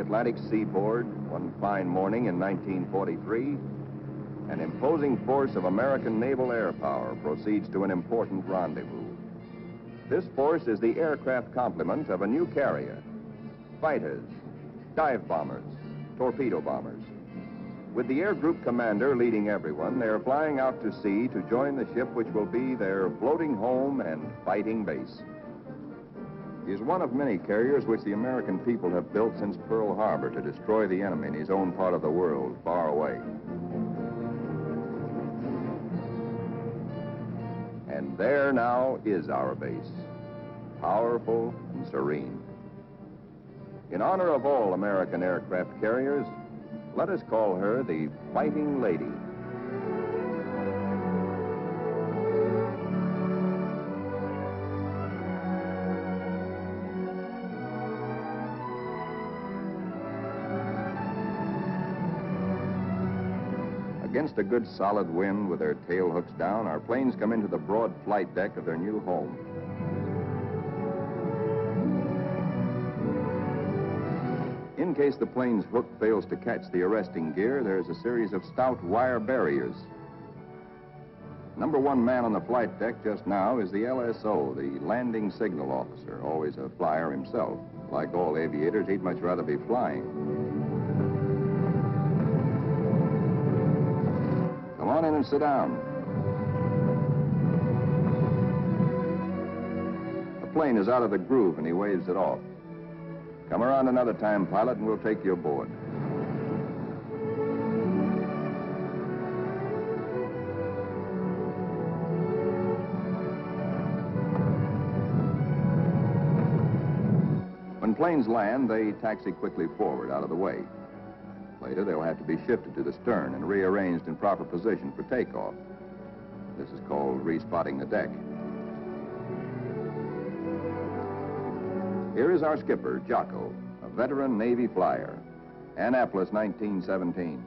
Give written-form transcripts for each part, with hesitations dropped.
Atlantic seaboard, one fine morning in 1943, an imposing force of American naval air power proceeds to an important rendezvous. This force is the aircraft complement of a new carrier: fighters, dive bombers, torpedo bombers. With the air group commander leading everyone, they're flying out to sea to join the ship which will be their floating home and fighting base. He is one of many carriers which the American people have built since Pearl Harbor to destroy the enemy in his own part of the world, far away. And there now is our base, powerful and serene. In honor of all American aircraft carriers, let us call her the Fighting Lady. Against a good solid wind with their tail hooks down, our planes come into the broad flight deck of their new home. In case the plane's hook fails to catch the arresting gear, there's a series of stout wire barriers. Number one man on the flight deck just now is the LSO, the landing signal officer, always a flyer himself. Like all aviators, he'd much rather be flying. Come on in and sit down. The plane is out of the groove and he waves it off. Come around another time, pilot, and we'll take you aboard. When planes land, they taxi quickly forward out of the way. Later, they'll have to be shifted to the stern and rearranged in proper position for takeoff. This is called respotting the deck. Here is our skipper, Jocko, a veteran Navy flyer. Annapolis, 1917.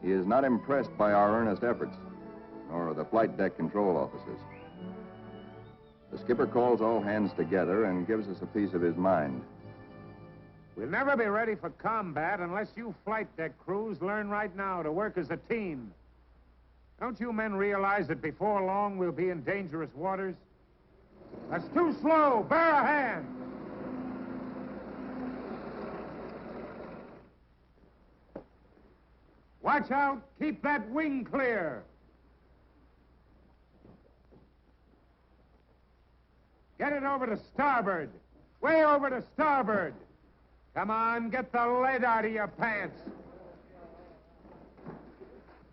He is not impressed by our earnest efforts, nor the flight deck control officers. The skipper calls all hands together and gives us a piece of his mind. We'll never be ready for combat unless you flight deck crews learn right now to work as a team. Don't you men realize that before long we'll be in dangerous waters? That's too slow. Bear a hand. Watch out. Keep that wing clear. Get it over to starboard. Way over to starboard. Come on, get the lead out of your pants.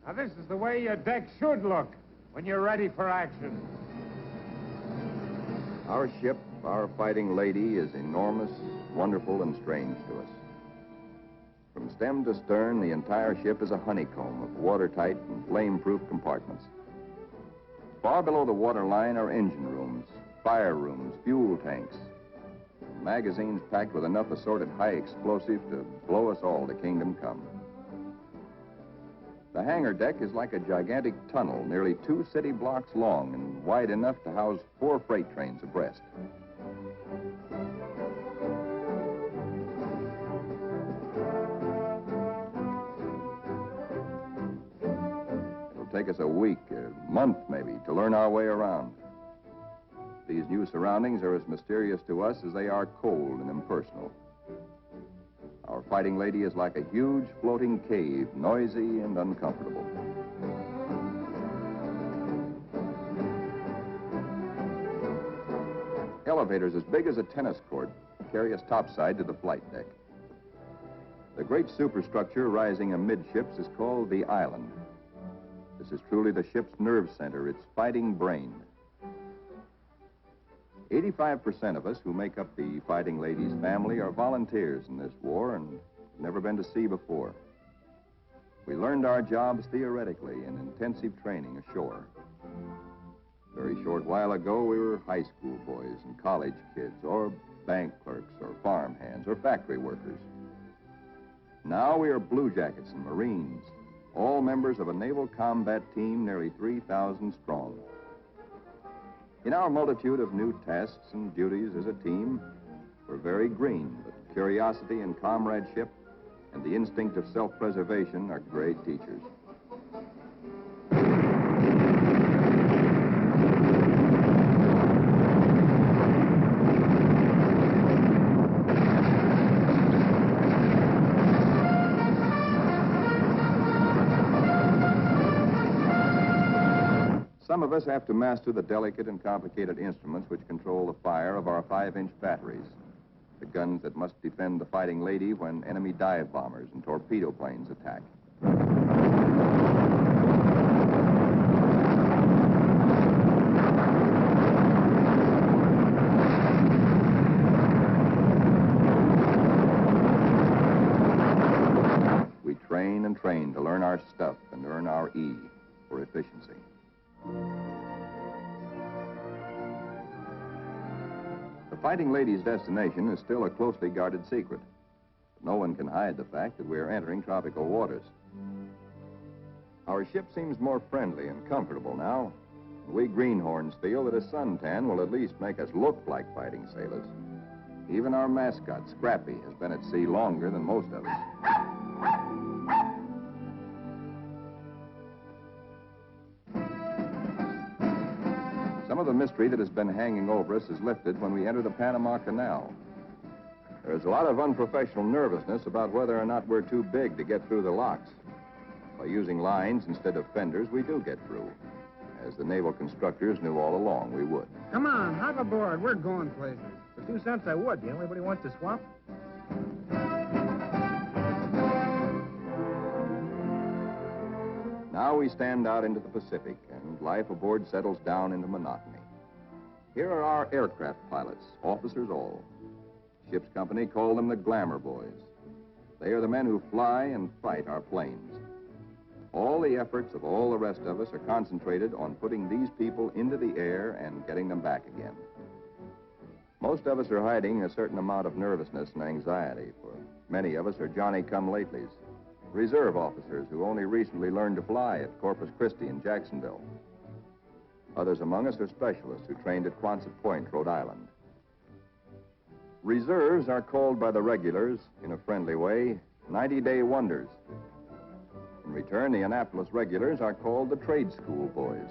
Now, this is the way your deck should look when you're ready for action. Our ship, our Fighting Lady, is enormous, wonderful, and strange to us. From stem to stern, the entire ship is a honeycomb of watertight and flame-proof compartments. Far below the waterline are engine rooms, fire rooms, fuel tanks, magazines packed with enough assorted high explosive to blow us all to kingdom come. The hangar deck is like a gigantic tunnel, nearly 2 city blocks long and wide enough to house 4 freight trains abreast. It'll take us a week, a month maybe, to learn our way around. These new surroundings are as mysterious to us as they are cold and impersonal. Our Fighting Lady is like a huge floating cave, noisy and uncomfortable. Elevators as big as a tennis court carry us topside to the flight deck. The great superstructure rising amidships is called the island. This is truly the ship's nerve center, its fighting brain. 85% of us who make up the Fighting Lady's family are volunteers in this war and never been to sea before. We learned our jobs theoretically in intensive training ashore. A very short while ago, we were high school boys and college kids, or bank clerks, or farm hands, or factory workers. Now we are blue jackets and Marines, all members of a naval combat team nearly 3,000 strong. In our multitude of new tasks and duties as a team, we're very green, but curiosity and comradeship, and the instinct of self-preservation are great teachers. Some of us have to master the delicate and complicated instruments which control the fire of our 5-inch batteries, the guns that must defend the fighting lady when enemy dive bombers and torpedo planes attack. We train and train to learn our stuff and earn our E for efficiency. The fighting lady's destination is still a closely guarded secret. No one can hide the fact that we are entering tropical waters. Our ship seems more friendly and comfortable now. We greenhorns feel that a suntan will at least make us look like fighting sailors. Even our mascot, Scrappy, has been at sea longer than most of us. Some of the mystery that has been hanging over us is lifted when we enter the Panama Canal. There's a lot of unprofessional nervousness about whether or not we're too big to get through the locks. By using lines instead of fenders, we do get through, as the naval constructors knew all along we would. Come on, hop aboard. We're going places. For 2 cents, I would. Do anybody want to swap? Now we stand out into the Pacific, and life aboard settles down into monotony. Here are our aircraft pilots, officers all. Ship's company call them the glamour boys. They are the men who fly and fight our planes. All the efforts of all the rest of us are concentrated on putting these people into the air and getting them back again. Most of us are hiding a certain amount of nervousness and anxiety, for many of us are Johnny-come-latelys, reserve officers who only recently learned to fly at Corpus Christi and Jacksonville. Others among us are specialists who trained at Quonset Point, Rhode Island. Reserves are called by the regulars, in a friendly way, 90-day wonders. In return, the Annapolis regulars are called the trade school boys.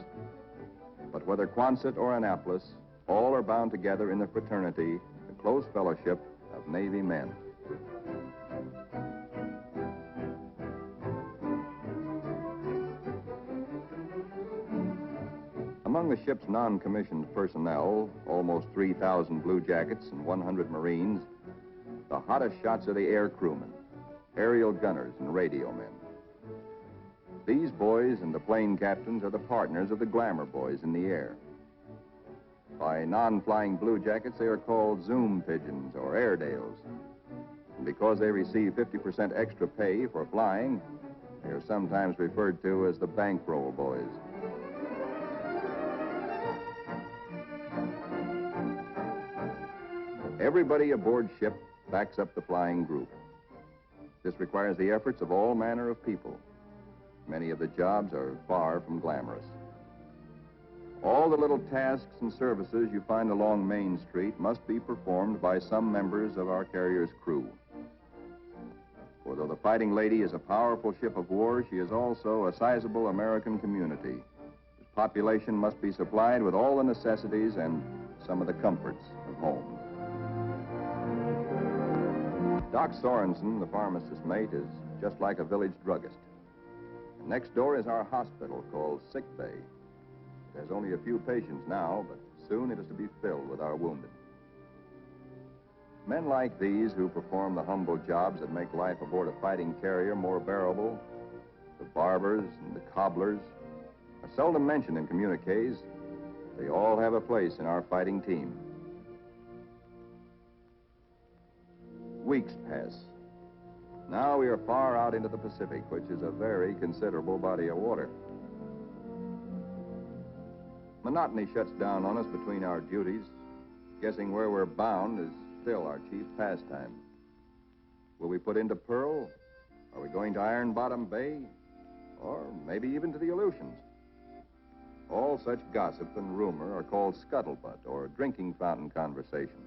But whether Quonset or Annapolis, all are bound together in the fraternity, the close fellowship of Navy men. Among the ship's non-commissioned personnel, almost 3,000 blue jackets and 100 Marines, the hottest shots are the air crewmen, aerial gunners, and radio men. These boys and the plane captains are the partners of the glamour boys in the air. By non-flying blue jackets, they are called Zoom pigeons or Airedales. And because they receive 50% extra pay for flying, they are sometimes referred to as the bankroll boys. Everybody aboard ship backs up the flying group. This requires the efforts of all manner of people. Many of the jobs are far from glamorous. All the little tasks and services you find along Main Street must be performed by some members of our carrier's crew. For though the Fighting Lady is a powerful ship of war, she is also a sizable American community, whose population must be supplied with all the necessities and some of the comforts of home. Doc Sorensen, the pharmacist's mate, is just like a village druggist. And next door is our hospital called Sick Bay. It has only a few patients now, but soon it is to be filled with our wounded. Men like these who perform the humble jobs that make life aboard a fighting carrier more bearable, the barbers and the cobblers, are seldom mentioned in communiques. They all have a place in our fighting team. Weeks pass. Now we are far out into the Pacific, which is a very considerable body of water. Monotony shuts down on us between our duties. Guessing where we're bound is still our chief pastime. Will we put into Pearl? Are we going to Iron Bottom Bay? Or maybe even to the Aleutians? All such gossip and rumor are called scuttlebutt or drinking fountain conversation.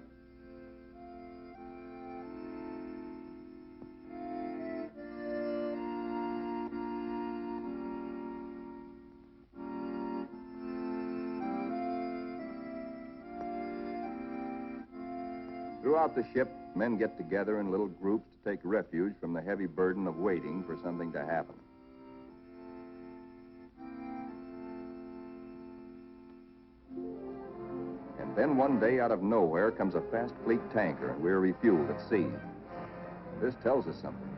Throughout the ship, men get together in little groups to take refuge from the heavy burden of waiting for something to happen. And then one day, out of nowhere, comes a fast fleet tanker, and we're refueled at sea. This tells us something.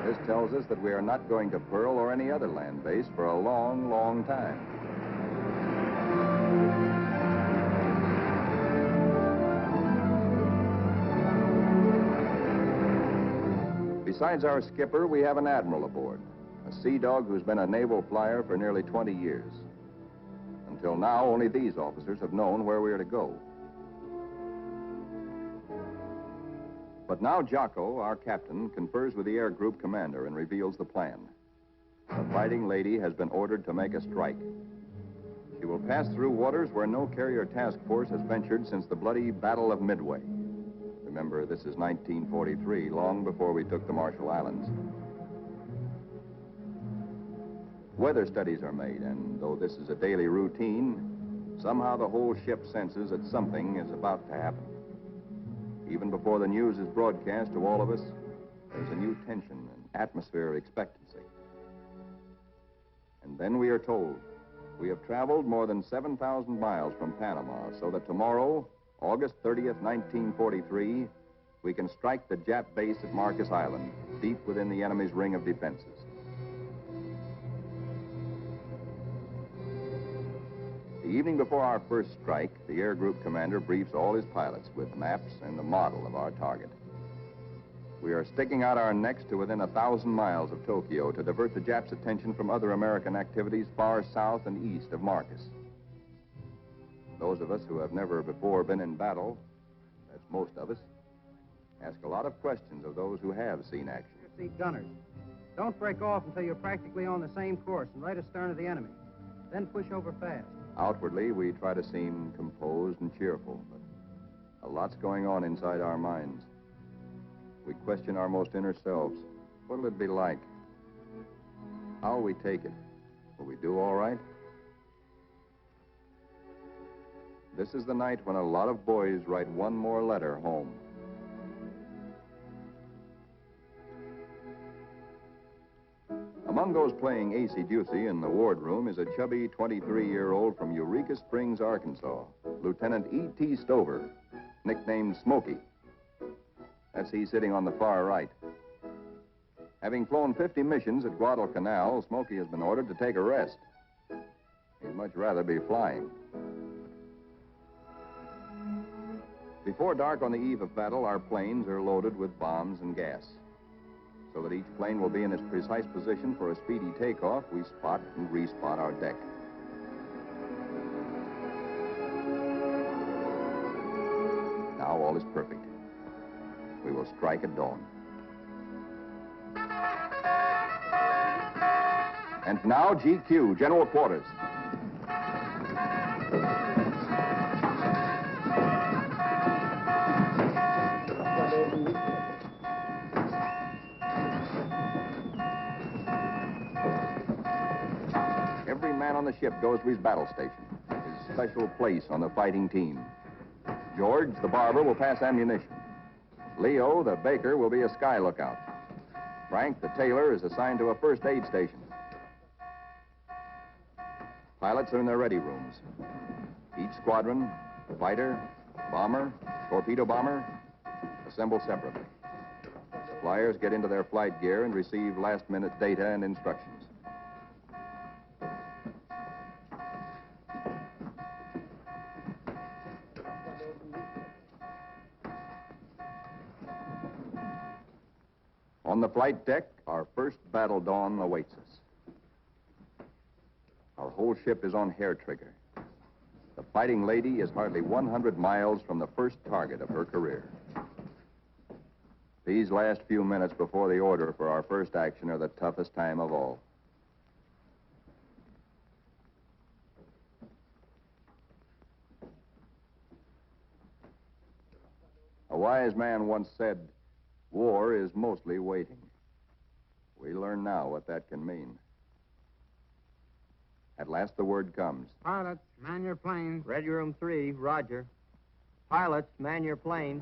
This tells us that we are not going to Pearl or any other land base for a long, long time. Besides our skipper, we have an admiral aboard, a sea dog who's been a naval flyer for nearly 20 years. Until now, only these officers have known where we are to go. But now Jocko, our captain, confers with the air group commander and reveals the plan. The Fighting Lady has been ordered to make a strike. She will pass through waters where no carrier task force has ventured since the bloody Battle of Midway. Remember, this is 1943, long before we took the Marshall Islands. Weather studies are made, and though this is a daily routine, somehow the whole ship senses that something is about to happen. Even before the news is broadcast to all of us, there's a new tension and atmosphere of expectancy. And then we are told we have traveled more than 7,000 miles from Panama, so that tomorrow, August 30th, 1943, we can strike the Jap base at Marcus Island, deep within the enemy's ring of defenses. The evening before our first strike, the air group commander briefs all his pilots with maps and the model of our target. We are sticking out our necks to within 1,000 miles of Tokyo to divert the Japs' attention from other American activities far south and east of Marcus. Those of us who have never before been in battle, that's most of us, ask a lot of questions of those who have seen action. See gunners. Don't break off until you're practically on the same course and right astern of the enemy. Then push over fast. Outwardly, we try to seem composed and cheerful, but a lot's going on inside our minds. We question our most inner selves. What'll it be like? How'll we take it? Will we do all right? This is the night when a lot of boys write one more letter home. Among those playing acey-deucey in the wardroom is a chubby 23-year-old from Eureka Springs, Arkansas, Lieutenant E.T. Stover, nicknamed Smokey. That's he sitting on the far right. Having flown 50 missions at Guadalcanal, Smokey has been ordered to take a rest. He'd much rather be flying. Before dark on the eve of battle, our planes are loaded with bombs and gas. So that each plane will be in its precise position for a speedy takeoff, we spot and respot our deck. Now all is perfect. We will strike at dawn. And now GQ, General Quarters. Every man on the ship goes to his battle station, his special place on the fighting team. George, the barber, will pass ammunition. Leo, the baker, will be a sky lookout. Frank, the tailor, is assigned to a first aid station. Pilots are in their ready rooms. Each squadron, fighter, bomber, torpedo bomber, assemble separately. Flyers get into their flight gear and receive last-minute data and instructions. On the flight deck, our first battle dawn awaits us. Our whole ship is on hair trigger. The Fighting Lady is hardly 100 miles from the first target of her career. These last few minutes before the order for our first action are the toughest time of all. A wise man once said, "War is mostly waiting." We learn now what that can mean. At last the word comes. Pilots, man your planes. Ready room 3, roger. Pilots, man your planes.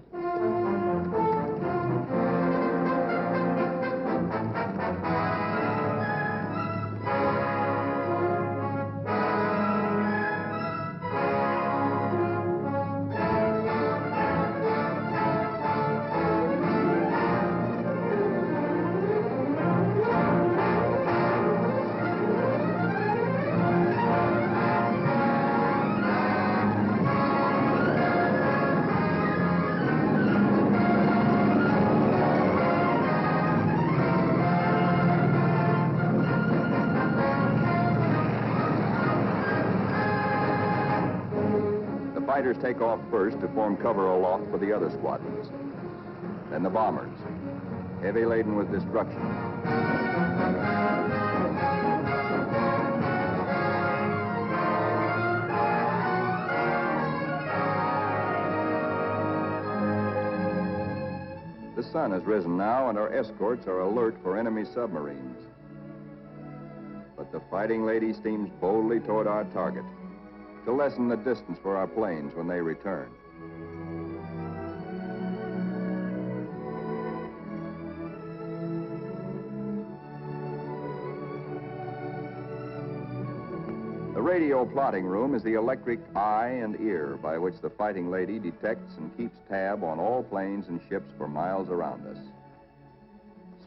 Fighters take off first to form cover aloft for the other squadrons. Then the bombers, heavy laden with destruction. The sun has risen now, and our escorts are alert for enemy submarines. But the Fighting Lady steams boldly toward our target to lessen the distance for our planes when they return. The radio plotting room is the electric eye and ear by which the Fighting Lady detects and keeps tab on all planes and ships for miles around us.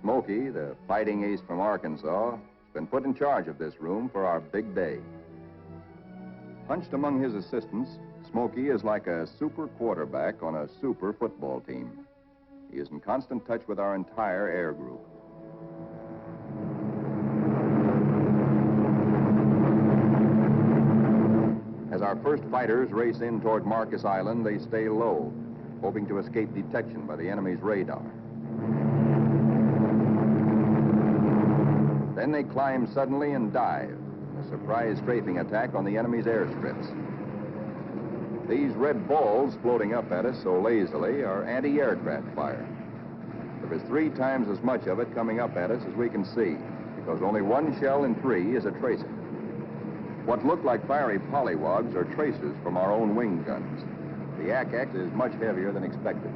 Smokey, the fighting ace from Arkansas, has been put in charge of this room for our big day. Hunched among his assistants, Smokey is like a super quarterback on a super football team. He is in constant touch with our entire air group. As our first fighters race in toward Marcus Island, they stay low, hoping to escape detection by the enemy's radar. Then they climb suddenly and dive. A surprise strafing attack on the enemy's airstrips. These red balls floating up at us so lazily are anti-aircraft fire. There is 3 times as much of it coming up at us as we can see, because only 1 shell in 3 is a tracer. What look like fiery pollywogs are tracers from our own wing guns. The Ack-Ack is much heavier than expected,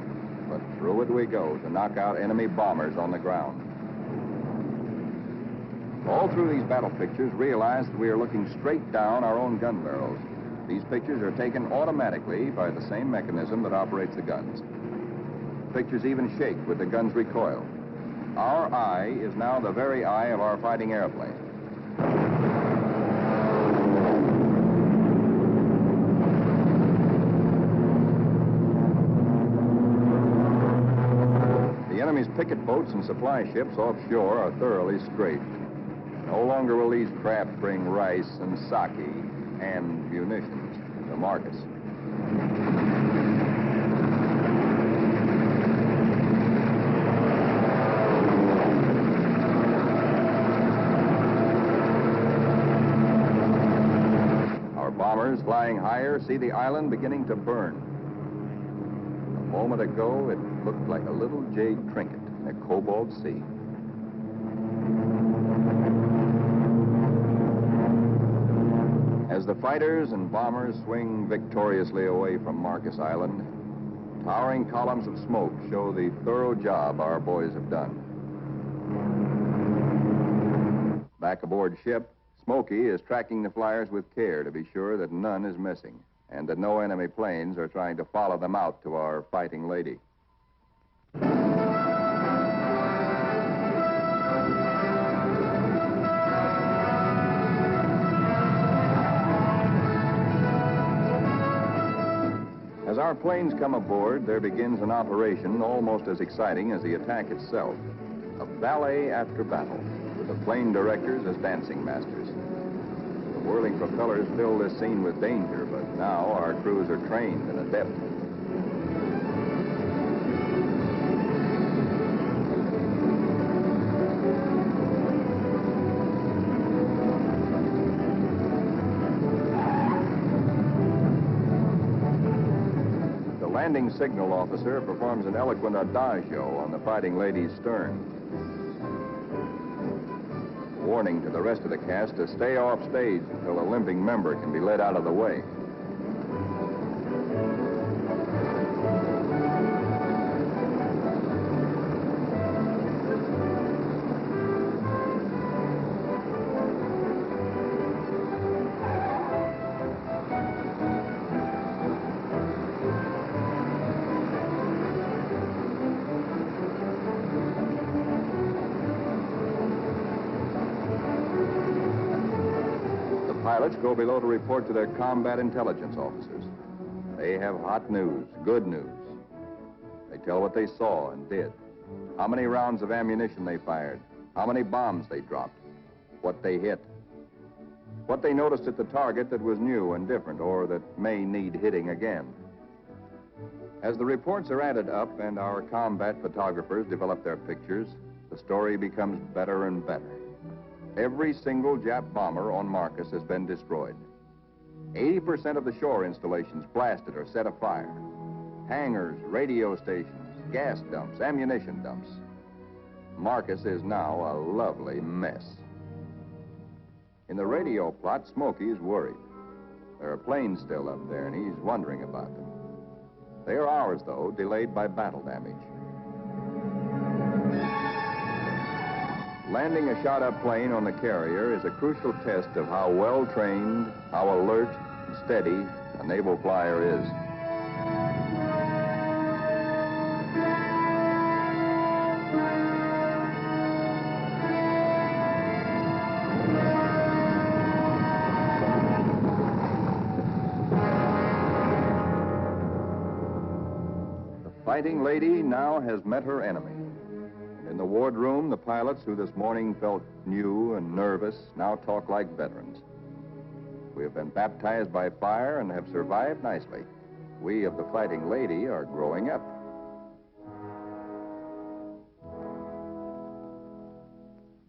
but through it we go to knock out enemy bombers on the ground. All through these battle pictures, realize that we are looking straight down our own gun barrels. These pictures are taken automatically by the same mechanism that operates the guns. Pictures even shake with the gun's recoil. Our eye is now the very eye of our fighting airplane. The enemy's picket boats and supply ships offshore are thoroughly strafed. No longer will these craft bring rice and sake and munitions to Marcus. Our bombers, flying higher, see the island beginning to burn. A moment ago, it looked like a little jade trinket in a cobalt sea. As the fighters and bombers swing victoriously away from Marcus Island, towering columns of smoke show the thorough job our boys have done. Back aboard ship, Smokey is tracking the flyers with care to be sure that none is missing and that no enemy planes are trying to follow them out to our Fighting Lady. As our planes come aboard, there begins an operation almost as exciting as the attack itself. A ballet after battle, with the plane directors as dancing masters. The whirling propellers fill this scene with danger, but now our crews are trained and adept. Landing signal officer performs an eloquent adagio on the Fighting Lady's stern. Warning to the rest of the cast to stay off stage until a limping member can be led out of the way. pilots go below to report to their combat intelligence officers. They have hot news, good news. They tell what they saw and did, how many rounds of ammunition they fired, how many bombs they dropped, what they hit, what they noticed at the target that was new and different or that may need hitting again. As the reports are added up and our combat photographers develop their pictures, the story becomes better and better. Every single Jap bomber on Marcus has been destroyed. 80% of the shore installations blasted or set afire. Hangars, radio stations, gas dumps, ammunition dumps. Marcus is now a lovely mess. In the radio plot, Smokey's worried. There are planes still up there, and he's wondering about them. They are ours, though, delayed by battle damage. Landing a shot-up plane on the carrier is a crucial test of how well-trained, how alert and steady a naval flyer is. The Fighting Lady now has met her enemy. And in the wardroom, the pilots who this morning felt new and nervous now talk like veterans. We have been baptized by fire and have survived nicely. We of the Fighting Lady are growing up.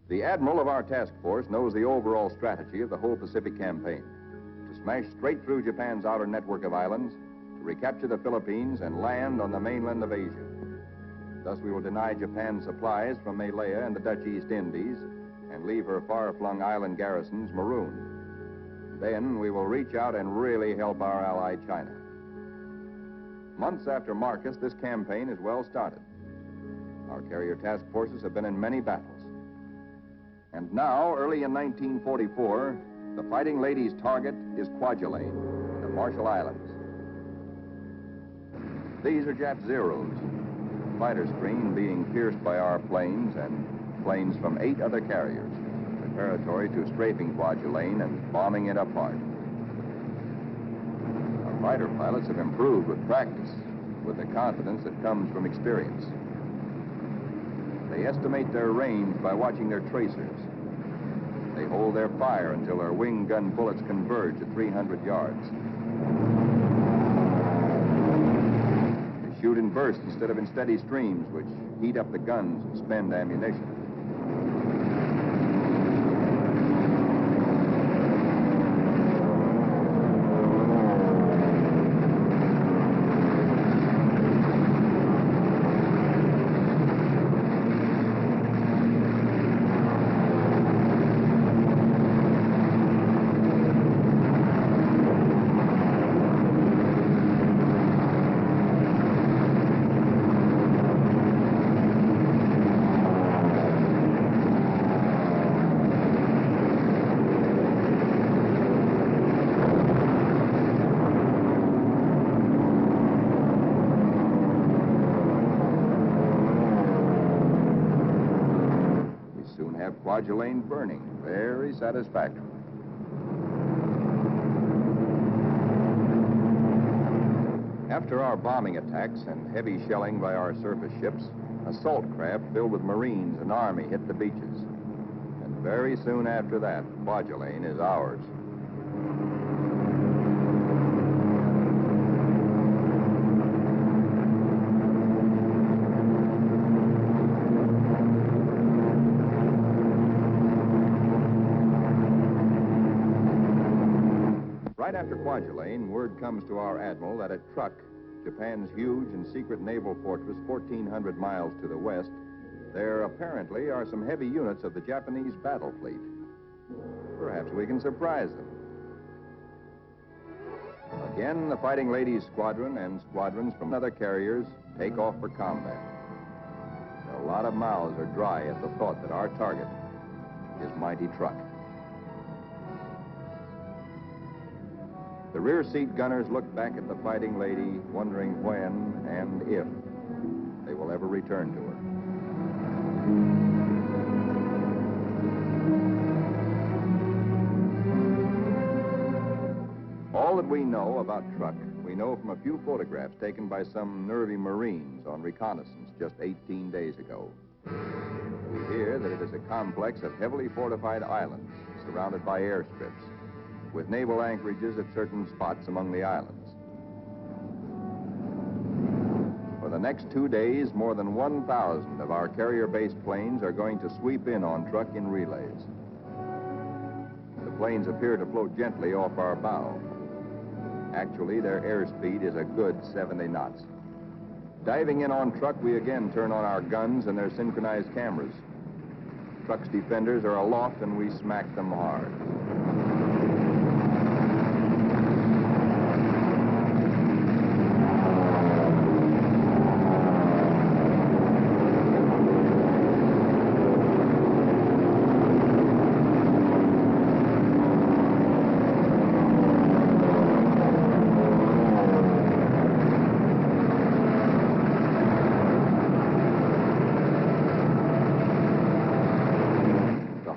The admiral of our task force knows the overall strategy of the whole Pacific campaign. To smash straight through Japan's outer network of islands, to recapture the Philippines and land on the mainland of Asia. Thus we will deny Japan supplies from Malaya and the Dutch East Indies and leave her far-flung island garrisons marooned. Then we will reach out and really help our ally China. Months after Marcus, this campaign is well started. Our carrier task forces have been in many battles. And now, early in 1944, the Fighting Lady's target is Kwajalein, the Marshall Islands. These are Jap Zeros, the fighter screen being pierced by our planes and planes from 8 other carriers, preparatory to strafing Kwajalein and bombing it apart. Our fighter pilots have improved with practice, with the confidence that comes from experience. They estimate their range by watching their tracers. They hold their fire until their wing gun bullets converge at 300 yards. Shoot in bursts instead of in steady streams, which heat up the guns and spend ammunition. Kwajalein burning, very satisfactory. After our bombing attacks and heavy shelling by our surface ships, assault craft filled with Marines and Army hit the beaches. And very soon after that, Kwajalein is ours. Right after Kwajalein, word comes to our admiral that at Truk, Japan's huge and secret naval fortress 1,400 miles to the west, there apparently are some heavy units of the Japanese battle fleet. Perhaps we can surprise them. Again, the Fighting Ladies squadron and squadrons from other carriers take off for combat. A lot of mouths are dry at the thought that our target is mighty Truk. The rear seat gunners look back at the Fighting Lady, wondering when and if they will ever return to her. that we know about truck, we know from a few photographs taken by some nervy Marines on reconnaissance just 18 days ago. We hear that it is a complex of heavily fortified islands surrounded by airstrips, with naval anchorages at certain spots among the islands. For the next 2 days, more than 1,000 of our carrier-based planes are going to sweep in on truck in relays. The planes appear to float gently off our bow. Actually, their airspeed is a good 70 knots. Diving in on truck, we again turn on our guns and their synchronized cameras. Truck's defenders are aloft and we smack them hard.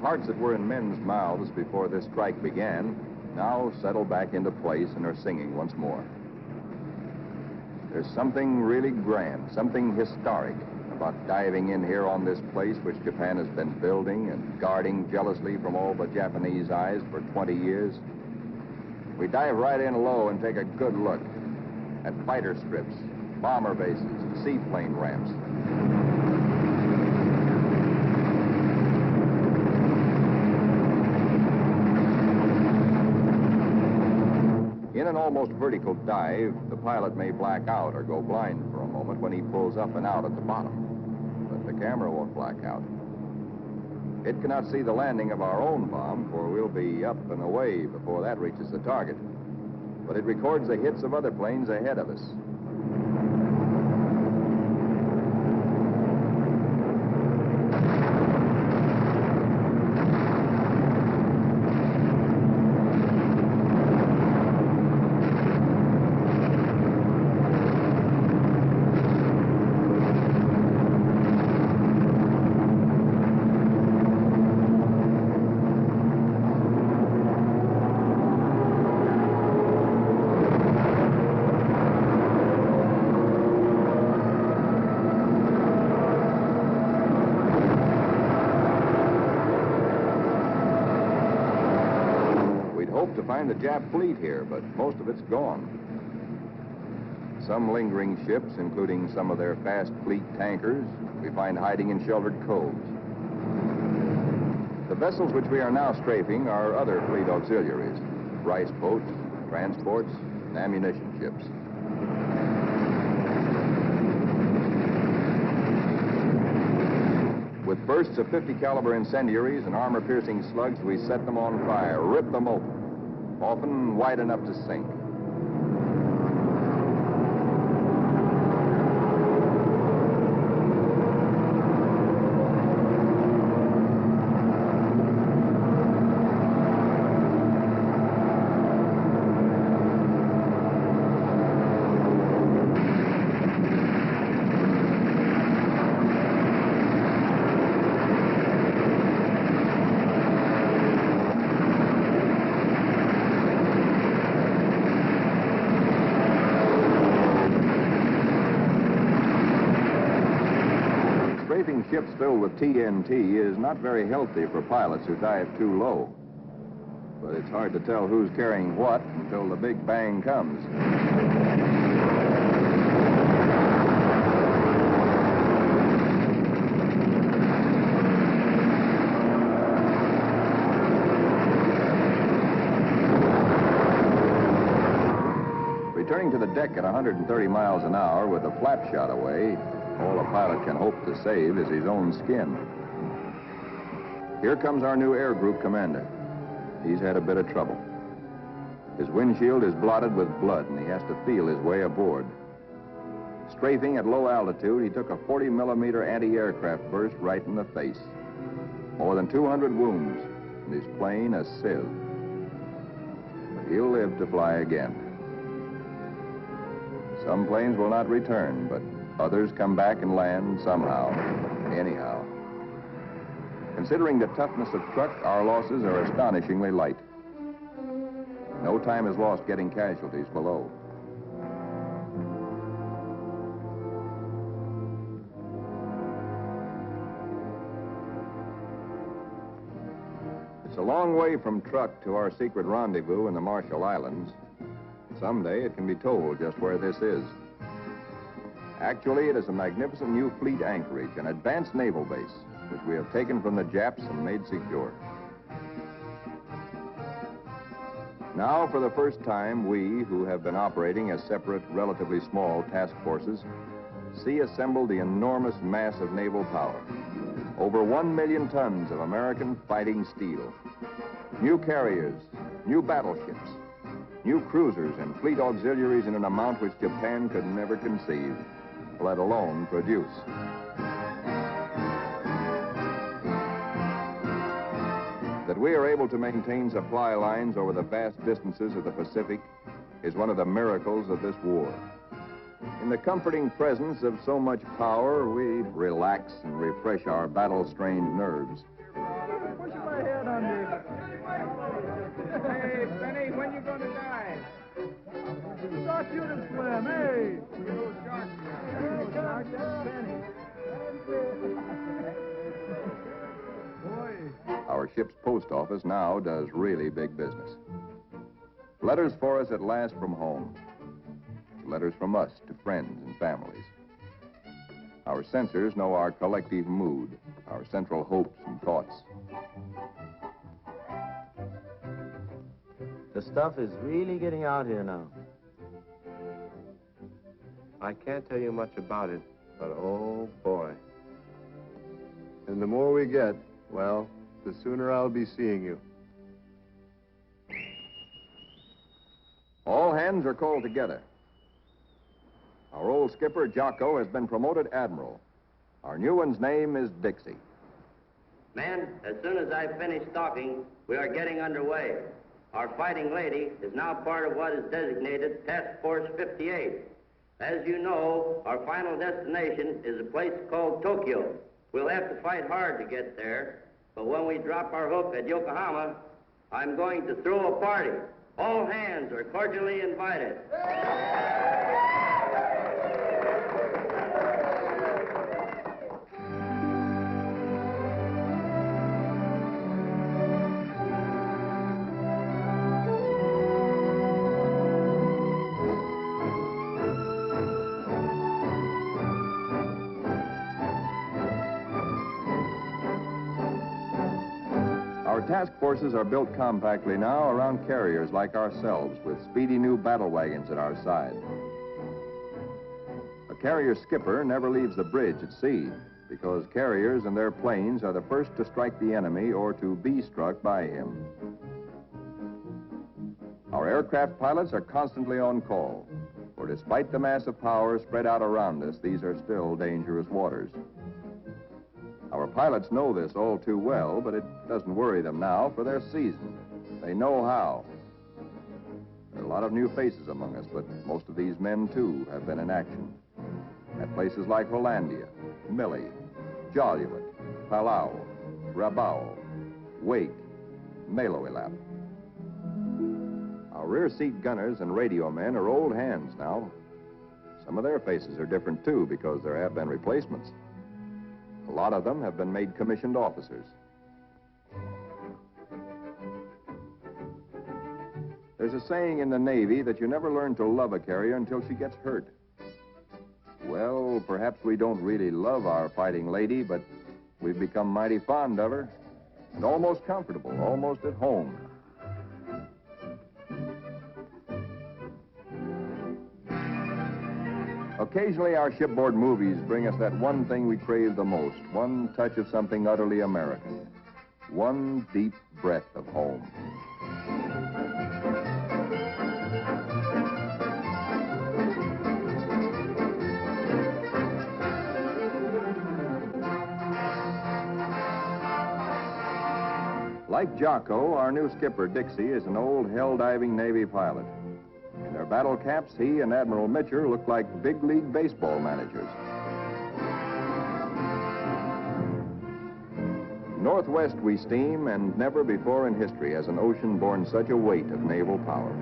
Hearts that were in men's mouths before this strike began now settle back into place and are singing once more. There's something really grand, something historic about diving in here on this place which Japan has been building and guarding jealously from all but Japanese eyes for 20 years. We dive right in low and take a good look at fighter strips, bomber bases, seaplane ramps. In an almost vertical dive, the pilot may black out or go blind for a moment when he pulls up and out at the bottom. But the camera won't black out. It cannot see the landing of our own bomb, for we'll be up and away before that reaches the target. But it records the hits of other planes ahead of us. To find the Jap fleet here, but most of it's gone. Some lingering ships, including some of their fast fleet tankers, we find hiding in sheltered coves. The vessels which we are now strafing are other fleet auxiliaries, rice boats, transports, and ammunition ships. With bursts of 50 caliber incendiaries and armor-piercing slugs, we set them on fire, rip them open, often wide enough to sink. Strafing ships filled with TNT is not very healthy for pilots who dive too low. But it's hard to tell who's carrying what until the big bang comes. Returning to the deck at 130 miles an hour with a flap shot away, all a pilot can hope to save is his own skin. Here comes our new air group commander. He's had a bit of trouble. His windshield is blotted with blood, and he has to feel his way aboard. Strafing at low altitude, he took a 40-millimeter anti-aircraft burst right in the face. More than 200 wounds, and his plane a sieve. But he'll live to fly again. Some planes will not return, but others come back and land somehow, anyhow. Considering the toughness of truck, our losses are astonishingly light. No time is lost getting casualties below. It's a long way from Truk to our secret rendezvous in the Marshall Islands. Someday it can be told just where this is. Actually, it is a magnificent new fleet anchorage, an advanced naval base, which we have taken from the Japs and made secure. Now, for the first time, we, who have been operating as separate, relatively small task forces, see assembled the enormous mass of naval power. Over 1 million tons of American fighting steel. New carriers, new battleships, new cruisers and fleet auxiliaries in an amount which Japan could never conceive, let alone produce. That we are able to maintain supply lines over the vast distances of the Pacific is one of the miracles of this war. In the comforting presence of so much power, we relax and refresh our battle-strained nerves. Pushing my head under. Hey, Benny, when you going to die? Who taught you to swim, hey? Our ship's post office now does really big business. Letters for us at last from home. Letters from us to friends and families. Our censors know our collective mood, our central hopes and thoughts. The stuff is really getting out here now. I can't tell you much about it, but oh boy. And the more we get, well, the sooner I'll be seeing you. All hands are called together. Our old skipper, Jocko, has been promoted admiral. Our new one's name is Dixie. Men, as soon as I finish talking, we are getting underway. Our fighting lady is now part of what is designated Task Force 58. As you know, our final destination is a place called Tokyo. We'll have to fight hard to get there, but when we drop our hook at Yokohama, I'm going to throw a party. All hands are cordially invited. Our task forces are built compactly now around carriers like ourselves, with speedy new battle wagons at our side. A carrier skipper never leaves the bridge at sea, because carriers and their planes are the first to strike the enemy or to be struck by him. Our aircraft pilots are constantly on call, for despite the mass of power spread out around us, these are still dangerous waters. Our pilots know this all too well, but it doesn't worry them now, for they're seasoned. They know how. There are a lot of new faces among us, but most of these men, too, have been in action. At places like Hollandia, Millie, Joliet, Palau, Rabaul, Wake, Meloilap. Our rear seat gunners and radio men are old hands now. Some of their faces are different, too, because there have been replacements. A lot of them have been made commissioned officers. There's a saying in the Navy that you never learn to love a carrier until she gets hurt. Well, perhaps we don't really love our fighting lady, but we've become mighty fond of her and almost comfortable, almost at home. Occasionally, our shipboard movies bring us that one thing we crave the most, one touch of something utterly American, one deep breath of home. Like Jocko, our new skipper, Dixie, is an old hell-diving Navy pilot. In their battle caps, he and Admiral Mitcher look like big league baseball managers. Northwest we steam, and never before in history has an ocean borne such a weight of naval power.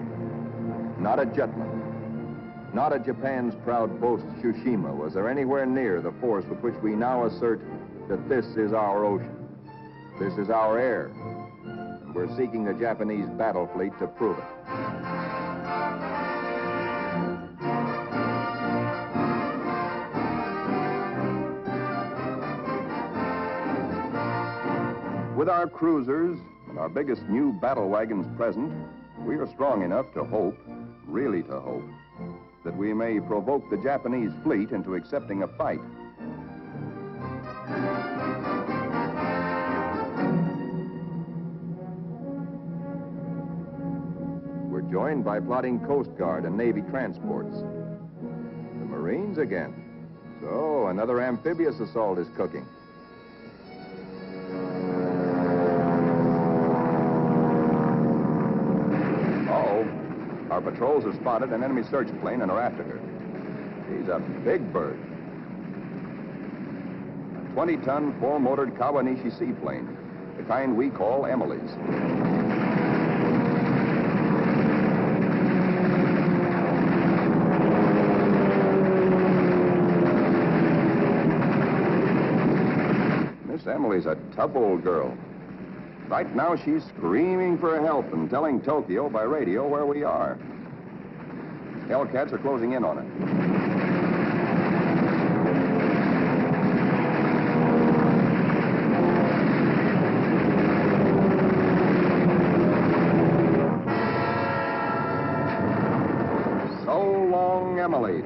Not a Jutland, not a Japan's proud boast, Tsushima, was there anywhere near the force with which we now assert that this is our ocean. This is our air. And we're seeking the Japanese battle fleet to prove it. With our cruisers and our biggest new battle wagons present, we are strong enough to hope, really to hope, that we may provoke the Japanese fleet into accepting a fight. We're joined by plotting Coast Guard and Navy transports. The Marines again. So, another amphibious assault is cooking. Our patrols have spotted an enemy search plane and are after her. She's a big bird. A 20-ton, four-motored Kawanishi seaplane, the kind we call Emily's. Miss Emily's a tough old girl. Right now, she's screaming for help and telling Tokyo by radio where we are. Hellcats are closing in on her. So long, Emily.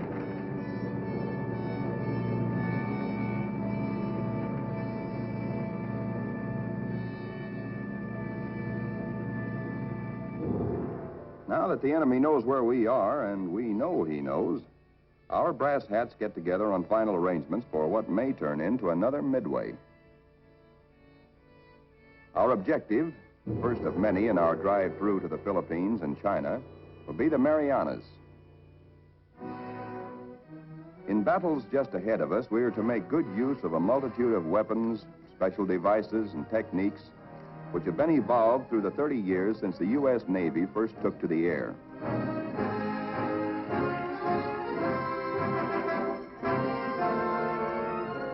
Now that the enemy knows where we are, and we know he knows, our brass hats get together on final arrangements for what may turn into another Midway. Our objective, first of many in our drive through to the Philippines and China, will be the Marianas. In battles just ahead of us, we are to make good use of a multitude of weapons, special devices, and techniques which have been evolved through the 30 years since the U.S. Navy first took to the air.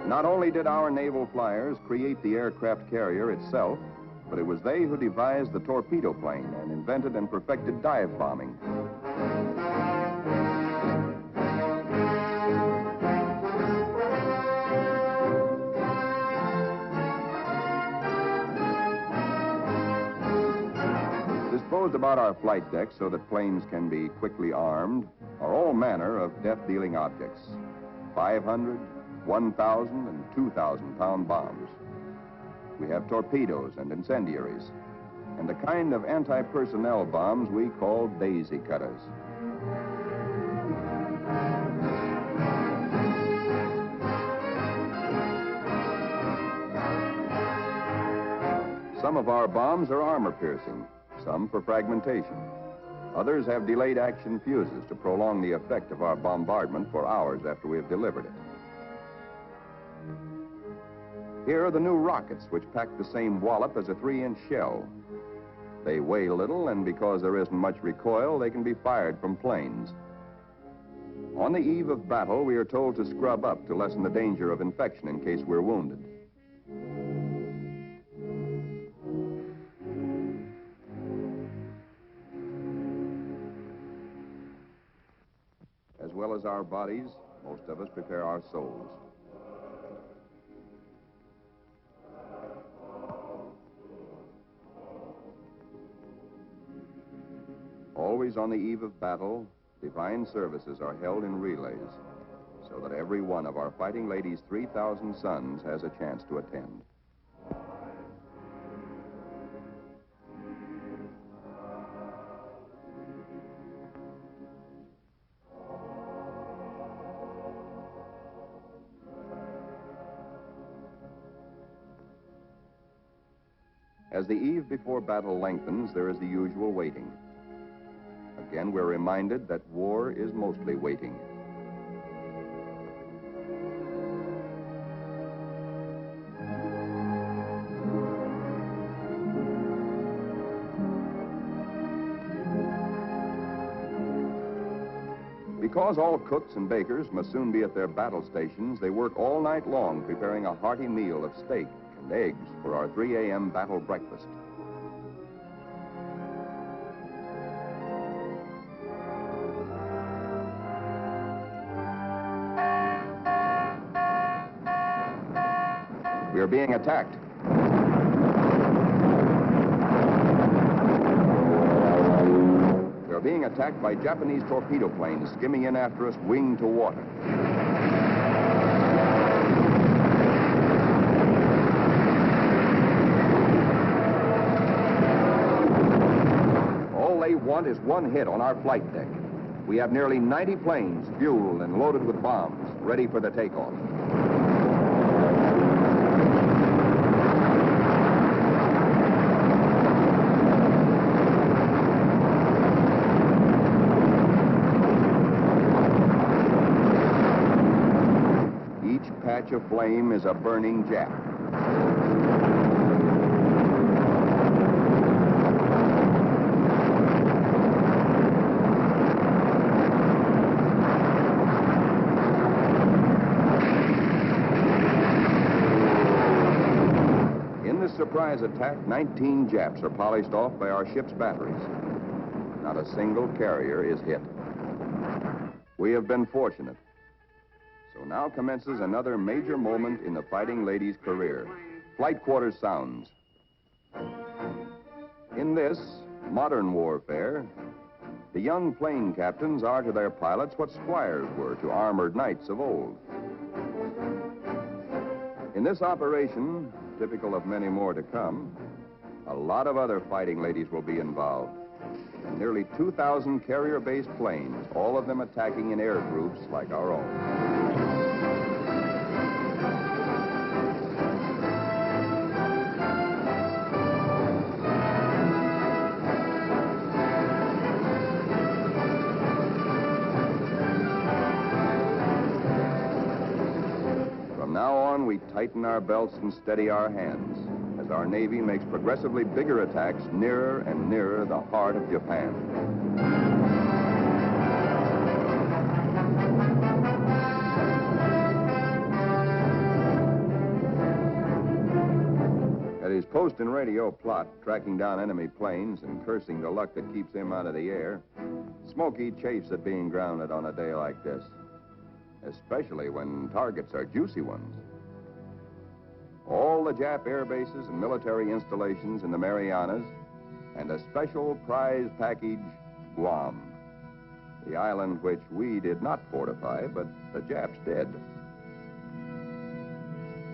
Not only did our naval flyers create the aircraft carrier itself, but it was they who devised the torpedo plane and invented and perfected dive bombing. Disposed about our flight decks so that planes can be quickly armed are all manner of death-dealing objects. 500, 1,000, and 2,000-pound bombs. We have torpedoes and incendiaries, and a kind of anti-personnel bombs we call daisy cutters. Some of our bombs are armor-piercing, some for fragmentation. Others have delayed action fuses to prolong the effect of our bombardment for hours after we have delivered it. Here are the new rockets, which pack the same wallop as a 3-inch shell. They weigh little, and because there isn't much recoil, they can be fired from planes. On the eve of battle, we are told to scrub up to lessen the danger of infection in case we're wounded. As well as our bodies, most of us prepare our souls. Always on the eve of battle, divine services are held in relays, so that every one of our fighting ladies' 3,000 sons has a chance to attend. As the eve before battle lengthens, there is the usual waiting. Again, we're reminded that war is mostly waiting. Because all cooks and bakers must soon be at their battle stations, they work all night long preparing a hearty meal of steak and eggs for our 3 a.m. battle breakfast. We are being attacked. We are being attacked by Japanese torpedo planes skimming in after us, wing to water. All they want is one hit on our flight deck. We have nearly 90 planes fueled and loaded with bombs, ready for the takeoff. Patch of flame is a burning Jap. In this surprise attack, 19 Japs are polished off by our ship's batteries. Not a single carrier is hit. We have been fortunate. So now commences another major moment in the fighting lady's career. Flight quarters sounds. In this modern warfare, the young plane captains are to their pilots what squires were to armored knights of old. In this operation, typical of many more to come, a lot of other fighting ladies will be involved. And nearly 2,000 carrier-based planes, all of them attacking in air groups like our own. We tighten our belts and steady our hands as our Navy makes progressively bigger attacks nearer and nearer the heart of Japan. At his post and radio plot, tracking down enemy planes and cursing the luck that keeps him out of the air, Smokey chafes at being grounded on a day like this, especially when targets are juicy ones. All the Jap air bases and military installations in the Marianas, and a special prize package, Guam, the island which we did not fortify, but the Japs did.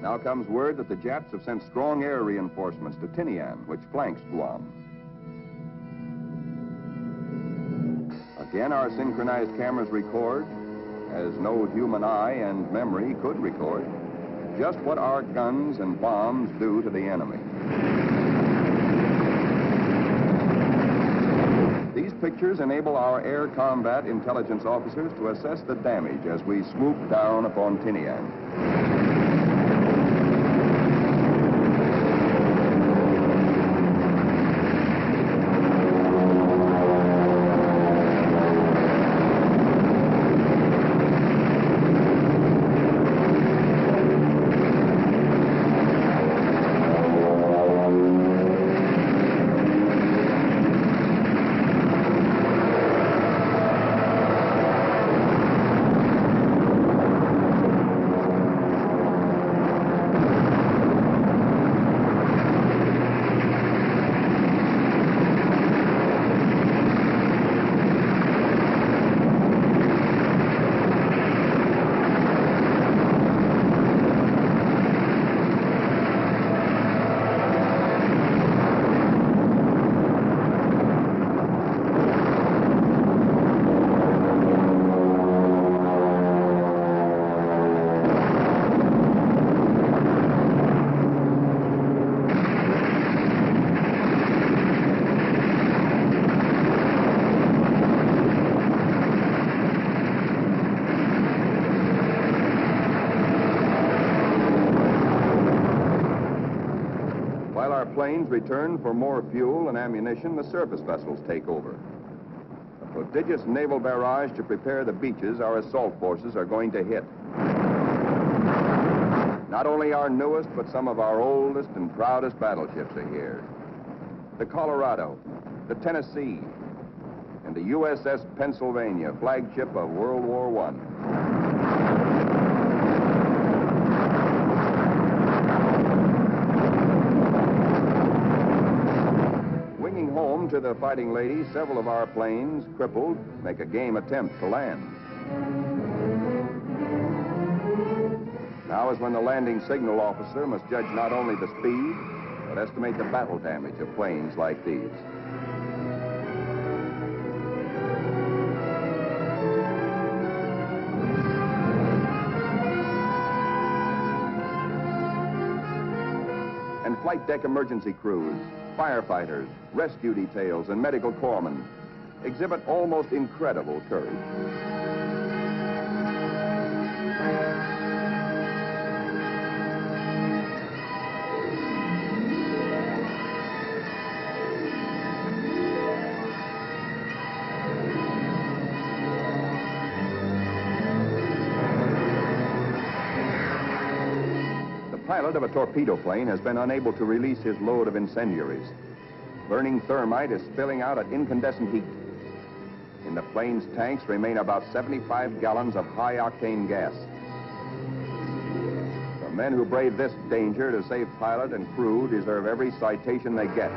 Now comes word that the Japs have sent strong air reinforcements to Tinian, which flanks Guam. Again, our synchronized cameras record, as no human eye and memory could record, just what our guns and bombs do to the enemy. These pictures enable our air combat intelligence officers to assess the damage as we swoop down upon Tinian. Planes return for more fuel and ammunition, the surface vessels take over. The Prodigious naval barrage to prepare the beaches our assault forces are going to hit. Not only our newest, but some of our oldest and proudest battleships are here. The Colorado, the Tennessee, and the USS Pennsylvania, flagship of World War I. Winging home to the Fighting Lady, several of our planes, crippled, make a game attempt to land. Now is when the landing signal officer must judge not only the speed, but estimate the battle damage of planes like these. And flight deck emergency crews, firefighters, rescue details, and medical corpsmen exhibit almost incredible courage. The pilot of a torpedo plane has been unable to release his load of incendiaries. Burning thermite is spilling out at incandescent heat. In the plane's tanks remain about 75 gallons of high-octane gas. The men who brave this danger to save pilot and crew deserve every citation they get.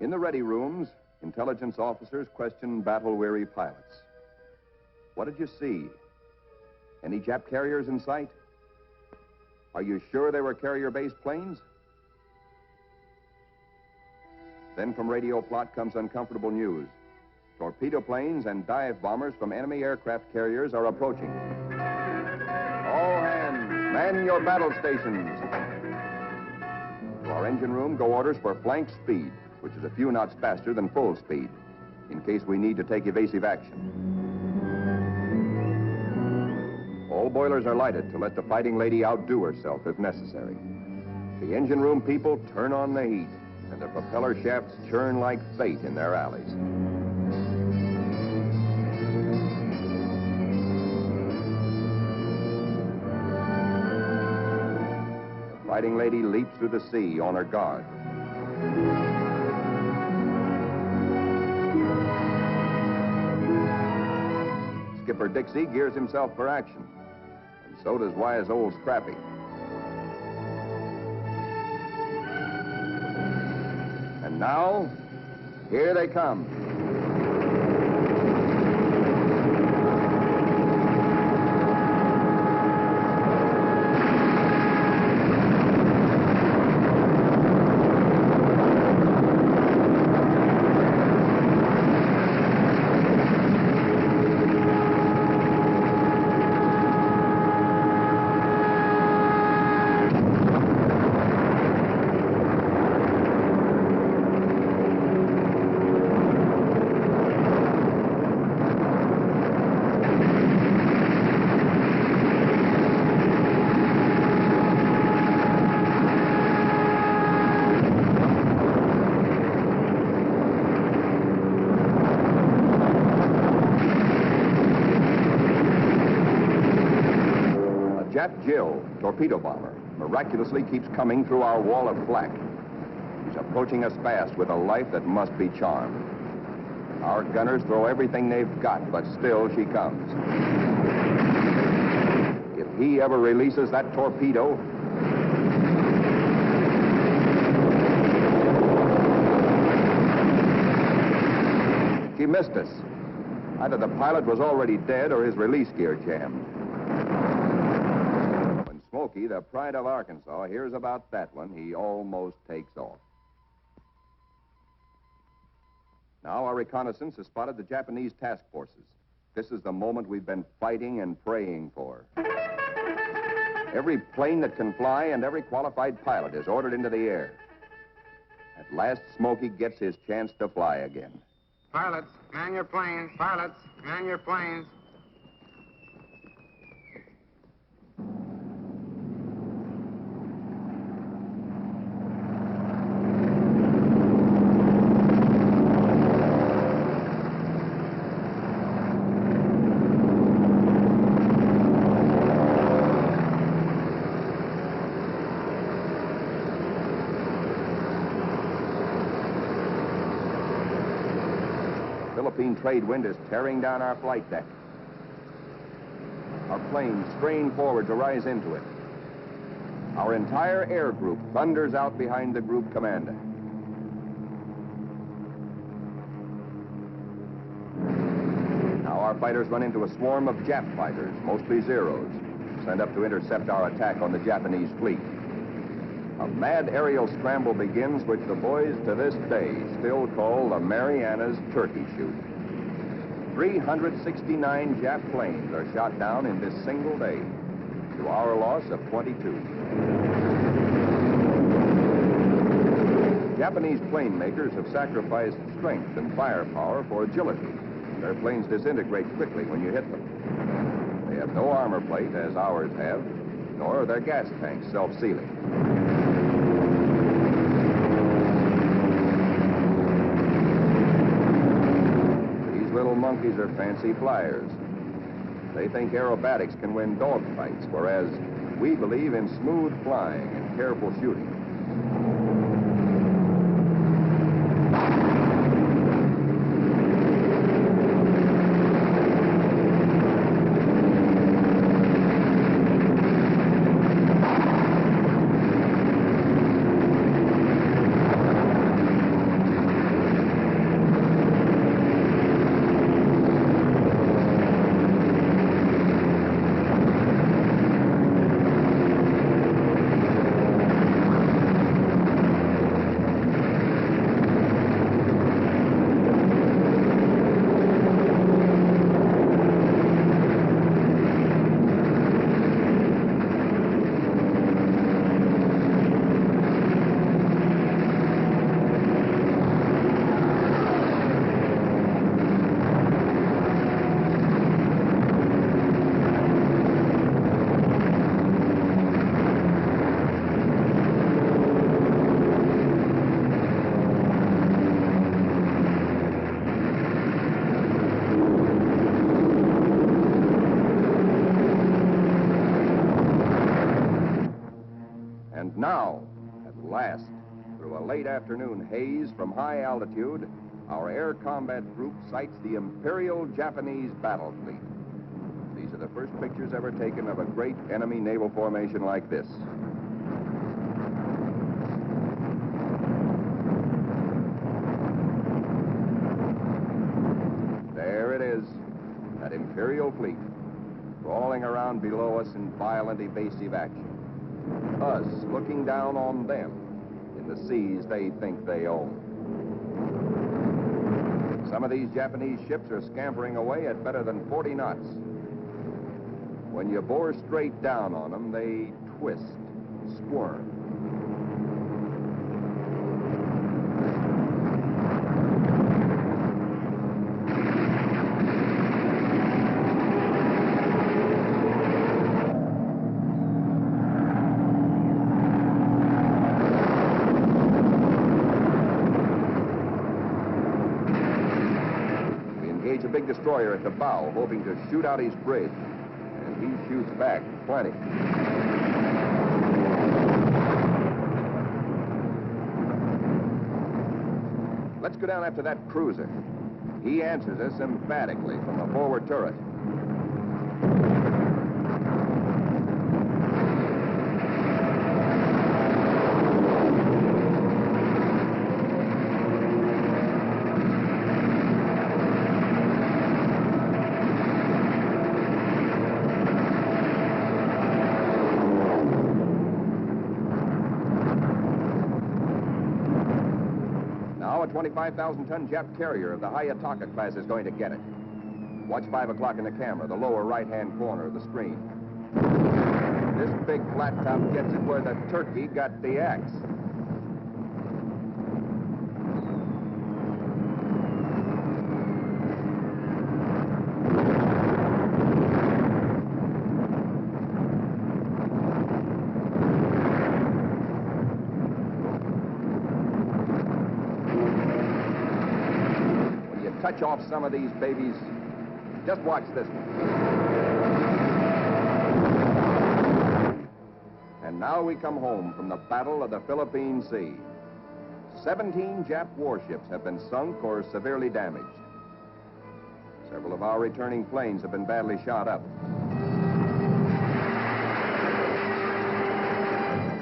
In the ready rooms, intelligence officers question battle-weary pilots. What did you see? Any Jap carriers in sight? Are you sure they were carrier-based planes? Then from radio plot comes uncomfortable news. Torpedo planes and dive bombers from enemy aircraft carriers are approaching. All hands, man your battle stations. To our engine room go orders for flank speed, which is a few knots faster than full speed, in case we need to take evasive action. All boilers are lighted to let the Fighting Lady outdo herself if necessary. The engine room people turn on the heat, and the propeller shafts churn like fate in their alleys. The Fighting Lady leaps through the sea on her guard. Skipper Dixie gears himself for action, and so does wise old Scrappy. And now, here they come. Jill, torpedo bomber, miraculously keeps coming through our wall of flak. She's approaching us fast with a life that must be charmed. Our gunners throw everything they've got, but still she comes. If he ever releases that torpedo... She missed us. Either the pilot was already dead or his release gear jammed. Smokey, the pride of Arkansas, hears about that one, he almost takes off. Now our reconnaissance has spotted the Japanese task forces. This is the moment we've been fighting and praying for. Every plane that can fly and every qualified pilot is ordered into the air. At last, Smokey gets his chance to fly again. Pilots, man your planes. Pilots, man your planes. Philippine trade wind is tearing down our flight deck. Our planes strain forward to rise into it. Our entire air group thunders out behind the group commander. Now our fighters run into a swarm of Jap fighters, mostly Zeros, sent up to intercept our attack on the Japanese fleet. A mad aerial scramble begins, which the boys to this day still call the Marianas Turkey Shoot. 369 Jap planes are shot down in this single day, to our loss of 22. Japanese plane makers have sacrificed strength and firepower for agility. Their planes disintegrate quickly when you hit them. They have no armor plate, as ours have, nor are their gas tanks self-sealing. Little monkeys are fancy flyers. They think aerobatics can win dogfights, whereas we believe in smooth flying and careful shooting. Now, at last, through a late afternoon haze from high altitude, our air combat group sights the Imperial Japanese battle fleet. These are the first pictures ever taken of a great enemy naval formation like this. There it is, that Imperial fleet, crawling around below us in violent evasive action. Us looking down on them in the seas they think they own. Some of these Japanese ships are scampering away at better than 40 knots. When you bore straight down on them, they twist, squirm. A big destroyer at the bow, hoping to shoot out his bridge. And he shoots back plenty. Let's go down after that cruiser. He answers us emphatically from the forward turret. A 25,000-ton Jap carrier of the Hayataka class is going to get it. Watch 5 o'clock in the camera, the lower right-hand corner of the screen. This big flat top gets it where the turkey got the axe. touch off some of these babies. Just watch this one. And now we come home from the Battle of the Philippine Sea. 17 Jap warships have been sunk or severely damaged. Several of our returning planes have been badly shot up.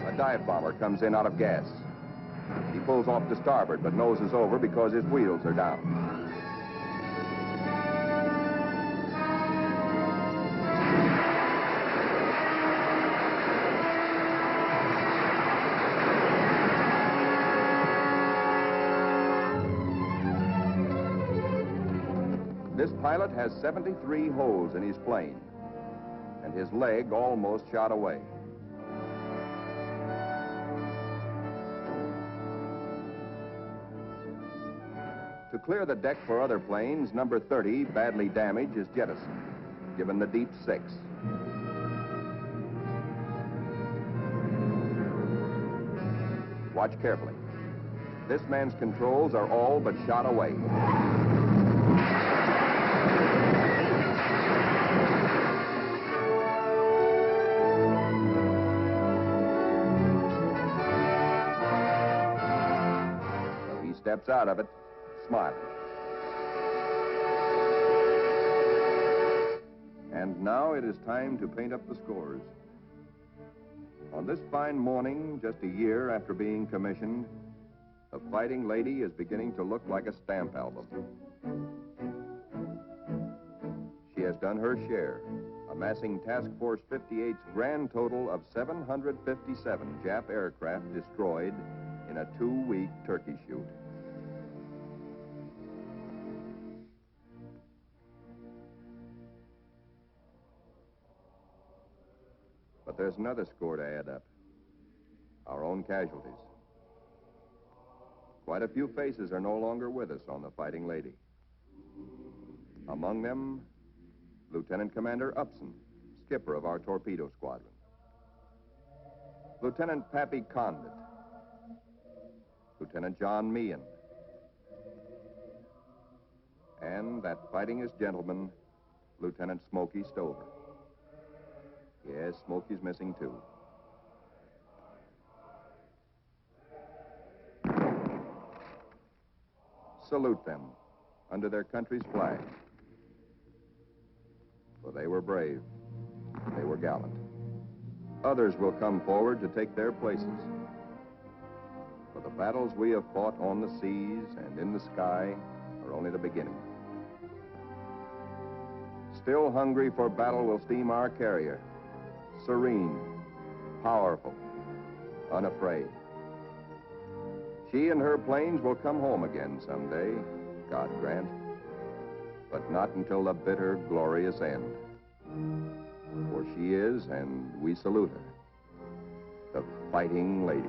A dive bomber comes in out of gas. He pulls off to starboard, but noses over because his wheels are down. This pilot has 73 holes in his plane, and his leg almost shot away. To clear the deck for other planes, number 30, badly damaged, is jettisoned, given the deep 6. Watch carefully. This man's controls are all but shot away. He steps out of it, smiling. And now it is time to paint up the scores. On this fine morning, just a year after being commissioned, the Fighting Lady is beginning to look like a stamp album. She has done her share, amassing Task Force 58's grand total of 757 Jap aircraft destroyed in a 2-week turkey shoot. But there's another score to add up. Our own casualties. Quite a few faces are no longer with us on the Fighting Lady. Among them, Lieutenant Commander Upson, skipper of our torpedo squadron. Lieutenant Pappy Condit. Lieutenant John Meehan. And that fightingest gentleman, Lieutenant Smokey Stover. Yes, Smokey's missing too. Salute them under their country's flag. For they were brave. They were gallant. Others will come forward to take their places. For the battles we have fought on the seas and in the sky are only the beginning. Still hungry for battle will steam our carrier. Serene, powerful, unafraid. She and her planes will come home again someday, God grant, but not until the bitter, glorious end. For she is, and we salute her, the Fighting Lady.